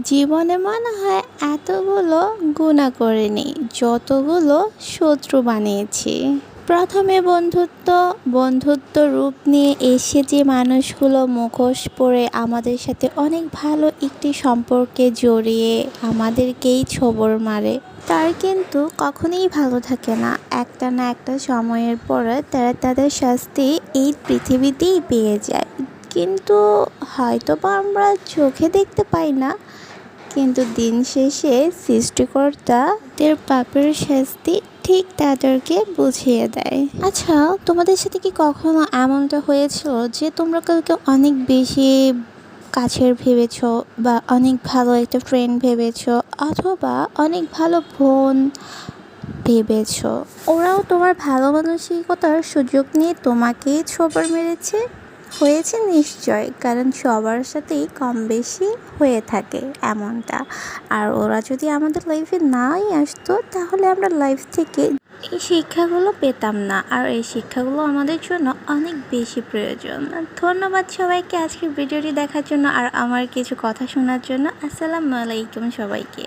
জীবনে মনে হয় এতগুলো গুণা করিনি যতগুলো শত্রু বানিয়েছি। প্রথমে বন্ধুত্ব রূপ নিয়ে এসে যে মানুষগুলো মুখোশ পরে আমাদের সাথে অনেক ভালো একটি সম্পর্কে জড়িয়ে আমাদেরকেই ছোবড় মারে, তার কিন্তু কখনোই ভালো থাকে না। একটা না একটা সময়ের পরে তারা তাদের শাস্তি এই পৃথিবীতেই পেয়ে যায়, কিন্তু হয়তোবা আমরা চোখে দেখতে পাই না, কিন্তু দিন শেষে সৃষ্টিকর্তাদের পাপের শাস্তি ঠিক তাদেরকে বুঝিয়ে দেয়। আচ্ছা, তোমাদের সাথে কি কখনো এমনটা হয়েছিল যে তোমরা কাউকে অনেক বেশি কাছের ভেবেছো, বা অনেক ভালো একটা ফ্রেন্ড ভেবেছো, অথবা অনেক ভালো বোন ভেবেছো, ওরাও তোমার ভালো মানসিকতার সুযোগ নিয়ে তোমাকেই ছোবড় মেরেছে? হয়েছে নিশ্চয়, কারণ সবার সাথেই কম বেশি হয়ে থাকে এমনটা। আর ওরা যদি আমাদের লাইফে নাই আসতো, তাহলে আমরা লাইফ থেকে এই শিক্ষাগুলো পেতাম না, আর এই শিক্ষাগুলো আমাদের জন্য অনেক বেশি প্রয়োজন। ধন্যবাদ সবাইকে আজকের ভিডিওটি দেখার জন্য আর আমার কিছু কথা শোনার জন্য। আসসালামু আলাইকুম সবাইকে।